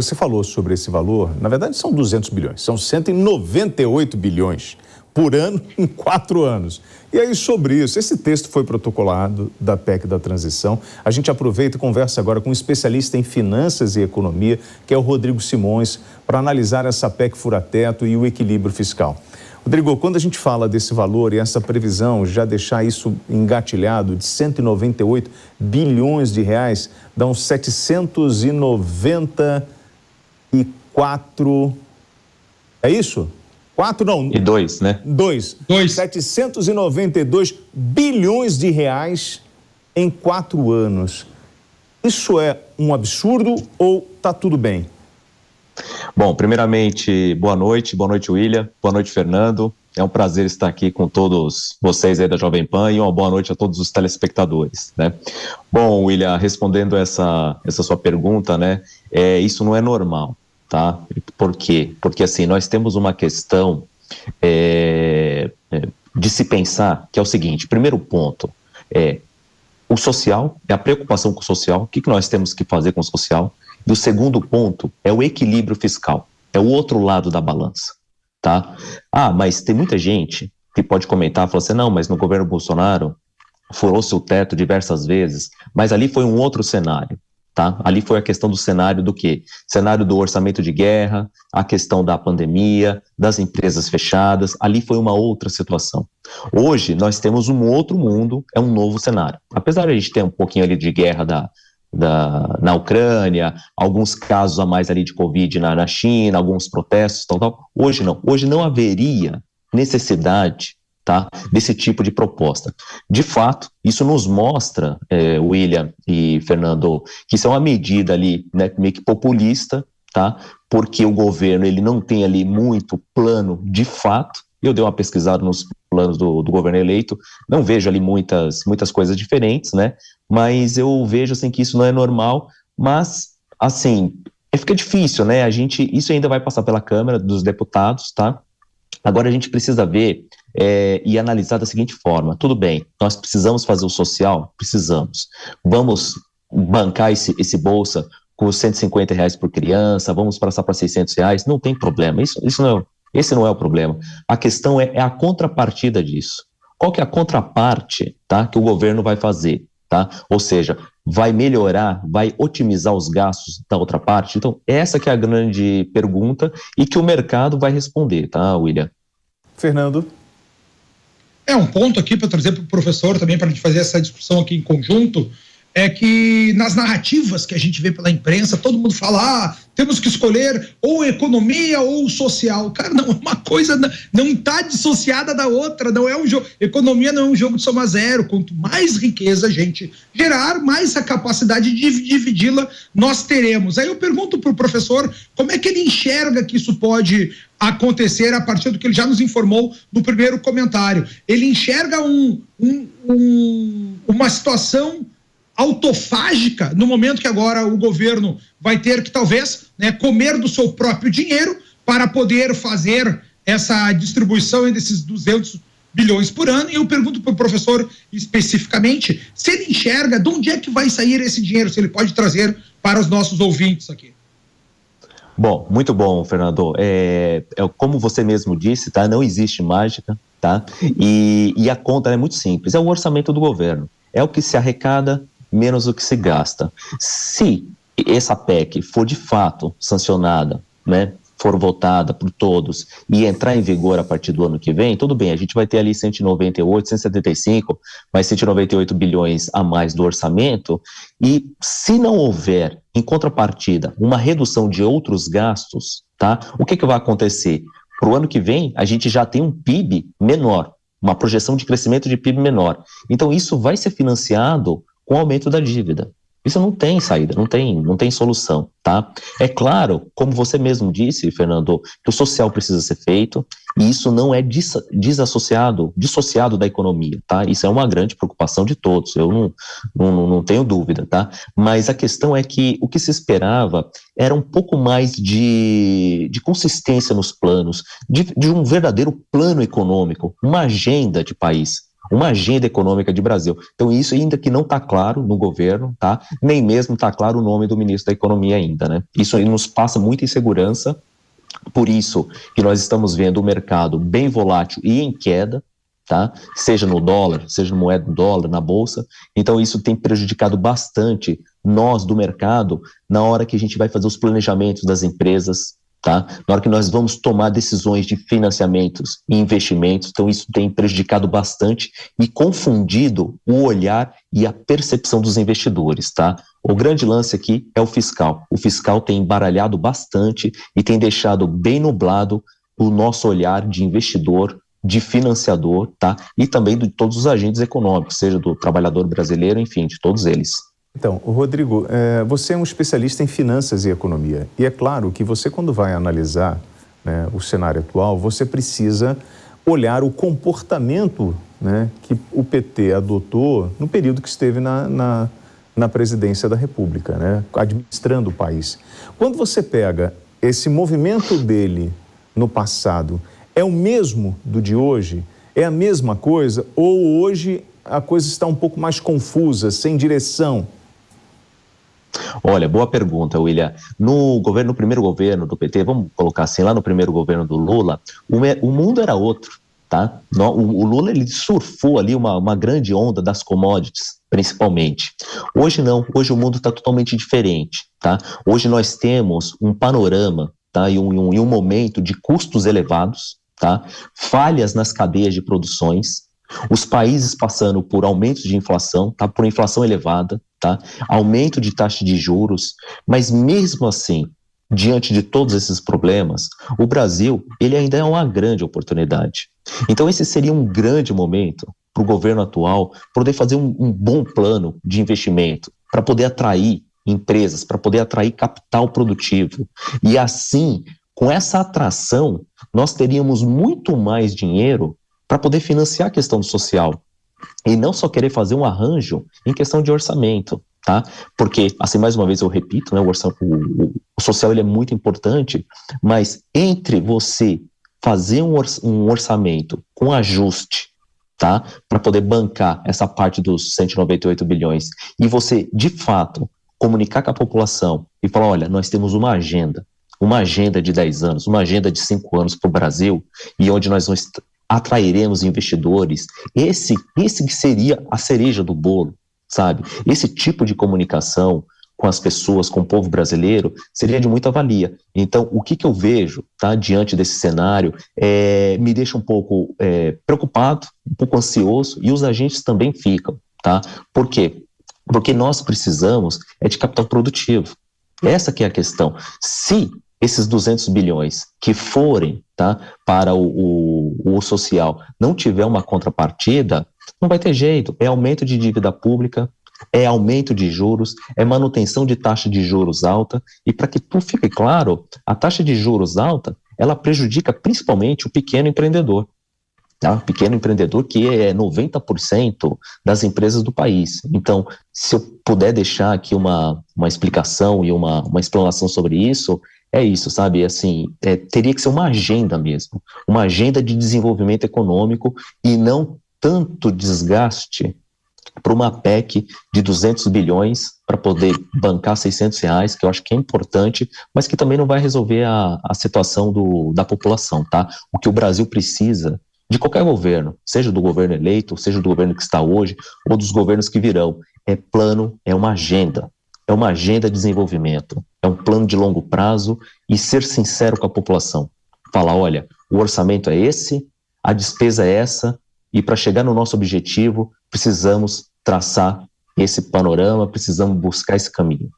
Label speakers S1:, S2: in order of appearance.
S1: Você falou sobre esse valor, na verdade são 200 bilhões, são 198 bilhões por ano em 4 anos. E aí sobre isso, esse texto foi protocolado da PEC da transição. A gente aproveita e conversa agora com um especialista em finanças e economia, que é o Rodrigo Simões, para analisar essa PEC fura-teto e o equilíbrio fiscal. Rodrigo, quando a gente fala desse valor e essa previsão, já deixar isso engatilhado de 198 bilhões de reais, dá uns 794, é isso? 4 não.
S2: E 2, né?
S1: 2. 792 bilhões de reais em 4 anos. Isso é um absurdo ou tá tudo bem?
S2: Bom, primeiramente, boa noite William, boa noite Fernando, é um prazer estar aqui com todos vocês aí da Jovem Pan e uma boa noite a todos os telespectadores, né? Bom, William, respondendo essa sua pergunta, né, isso não é normal, tá? Por quê? Porque assim, nós temos uma questão de se pensar que é o seguinte, primeiro ponto, o social, é a preocupação com o social, o que nós temos que fazer com o social? E o segundo ponto é o equilíbrio fiscal, é o outro lado da balança, tá? Mas tem muita gente que pode comentar, falar assim, não, mas no governo Bolsonaro furou-se o teto diversas vezes, mas ali foi um outro cenário, tá? Ali foi a questão do cenário do quê? Cenário do orçamento de guerra, a questão da pandemia, das empresas fechadas, ali foi uma outra situação. Hoje nós temos um outro mundo, é um novo cenário. Apesar de a gente ter um pouquinho ali de guerra na Ucrânia, alguns casos a mais ali de Covid na China, alguns protestos, tal. Hoje não haveria necessidade, tá, desse tipo de proposta. De fato, isso nos mostra, William e Fernando, que isso é uma medida ali, né, meio que populista, tá, porque o governo ele não tem ali muito plano de fato. Eu dei uma pesquisada nos planos do governo eleito, não vejo ali muitas coisas diferentes, né? Mas eu vejo assim que isso não é normal, mas assim, fica difícil, né? Isso ainda vai passar pela Câmara dos Deputados, tá? Agora a gente precisa ver e analisar da seguinte forma, tudo bem, nós precisamos fazer o social? Precisamos. Vamos bancar esse bolsa com os R$150 por criança, vamos passar para R$600? Não tem problema, esse não é o problema. A questão é a contrapartida disso. Qual que é a contraparte, tá, que o governo vai fazer? Tá? Ou seja, vai melhorar, vai otimizar os gastos da outra parte? Então, essa que é a grande pergunta e que o mercado vai responder, tá, William?
S1: Fernando?
S3: Um ponto aqui para trazer para o professor também, para a gente fazer essa discussão aqui em conjunto, é que nas narrativas que a gente vê pela imprensa, todo mundo fala, temos que escolher ou economia ou social. Cara, não, uma coisa não está dissociada da outra, não é um jogo, economia não é um jogo de soma zero, quanto mais riqueza a gente gerar, mais a capacidade de dividi-la nós teremos. Aí eu pergunto para o professor, como é que ele enxerga que isso pode acontecer a partir do que ele já nos informou no primeiro comentário? Ele enxerga uma situação autofágica no momento que agora o governo vai ter que talvez, né, comer do seu próprio dinheiro para poder fazer essa distribuição desses 200 bilhões por ano. E eu pergunto para o professor especificamente se ele enxerga de onde é que vai sair esse dinheiro, se ele pode trazer para os nossos ouvintes aqui.
S2: Bom, muito bom, Fernando. Como você mesmo disse, tá? Não existe mágica, tá? E a conta é muito simples, é o orçamento do governo. É o que se arrecada menos o que se gasta. Se essa PEC for de fato sancionada, né, for votada por todos e entrar em vigor a partir do ano que vem, tudo bem, a gente vai ter ali 198, 175, mais 198 bilhões a mais do orçamento, e se não houver, em contrapartida, uma redução de outros gastos, tá, o que vai acontecer? Para o ano que vem, a gente já tem um PIB menor, uma projeção de crescimento de PIB menor. Então, isso vai ser financiado com o aumento da dívida. Isso não tem saída, não tem solução, tá? É claro, como você mesmo disse, Fernando, que o social precisa ser feito e isso não é dissociado da economia, tá? Isso é uma grande preocupação de todos, eu não tenho dúvida, tá? Mas a questão é que o que se esperava era um pouco mais de consistência nos planos, de um verdadeiro plano econômico, uma agenda de país. uma agenda econômica de Brasil. Então isso ainda que não está claro no governo, tá? Nem mesmo está claro o nome do ministro da Economia ainda, né? Isso aí nos passa muita insegurança, por isso que nós estamos vendo o mercado bem volátil e em queda, tá? Seja no dólar, seja no moeda do dólar, na bolsa. Então isso tem prejudicado bastante nós do mercado na hora que a gente vai fazer os planejamentos das empresas, tá? Na hora que nós vamos tomar decisões de financiamentos e investimentos. Então isso tem prejudicado bastante e confundido o olhar e a percepção dos investidores, tá? O grande lance aqui é o fiscal. O fiscal tem embaralhado bastante e tem deixado bem nublado o nosso olhar de investidor, de financiador, tá? E também de todos os agentes econômicos, seja do trabalhador brasileiro, enfim, de todos eles.
S1: Então, Rodrigo, você é um especialista em finanças e economia. E é claro que você, quando vai analisar, né, o cenário atual, você precisa olhar o comportamento, né, que o PT adotou no período que esteve na presidência da República, né, administrando o país. Quando você pega esse movimento dele no passado, é o mesmo do de hoje? É a mesma coisa? Ou hoje a coisa está um pouco mais confusa, sem direção?
S2: Olha, boa pergunta, William. No primeiro governo do PT, vamos colocar assim, lá no primeiro governo do Lula, o mundo era outro, tá? O Lula, ele surfou ali uma grande onda das commodities, principalmente. Hoje não, hoje o mundo está totalmente diferente, tá? Hoje nós temos um panorama, tá? E um momento de custos elevados, tá? Falhas nas cadeias de produções, os países passando por aumentos de inflação, tá? Por inflação elevada, tá? Aumento de taxa de juros, mas mesmo assim, diante de todos esses problemas, o Brasil, ele ainda é uma grande oportunidade. Então esse seria um grande momento para o governo atual poder fazer um bom plano de investimento, para poder atrair empresas, para poder atrair capital produtivo. E assim, com essa atração, nós teríamos muito mais dinheiro para poder financiar a questão do social. E não só querer fazer um arranjo em questão de orçamento, tá? Porque, assim, mais uma vez eu repito, né, o social ele é muito importante, mas entre você fazer um orçamento com ajuste, tá? Para poder bancar essa parte dos 198 bilhões e você, de fato, comunicar com a população e falar, olha, nós temos uma agenda de 10 anos, uma agenda de 5 anos para o Brasil, e onde nós atrairemos investidores, esse que seria a cereja do bolo, sabe? Esse tipo de comunicação com as pessoas, com o povo brasileiro, seria de muita valia. Então, o que eu vejo, tá, diante desse cenário, me deixa um pouco preocupado, um pouco ansioso, e os agentes também ficam, tá? Por quê? Porque nós precisamos de capital produtivo. Essa que é a questão. Se esses 200 bilhões que forem, tá, para o social não tiver uma contrapartida, não vai ter jeito. É aumento de dívida pública, é aumento de juros, é manutenção de taxa de juros alta. E para que tudo fique claro, a taxa de juros alta, ela prejudica principalmente o pequeno empreendedor. Tá? Pequeno empreendedor que é 90% das empresas do país. Então, se eu puder deixar aqui uma explicação e uma explanação sobre isso, é isso, sabe? Assim, teria que ser uma agenda mesmo, uma agenda de desenvolvimento econômico e não tanto desgaste para uma PEC de 200 bilhões para poder bancar R$600, que eu acho que é importante, mas que também não vai resolver a situação da população, tá? O que o Brasil precisa de qualquer governo, seja do governo eleito, seja do governo que está hoje, ou dos governos que virão, é plano, é uma agenda de desenvolvimento, é um plano de longo prazo e ser sincero com a população. Falar, olha, o orçamento é esse, a despesa é essa, e para chegar no nosso objetivo, precisamos traçar esse panorama, precisamos buscar esse caminho.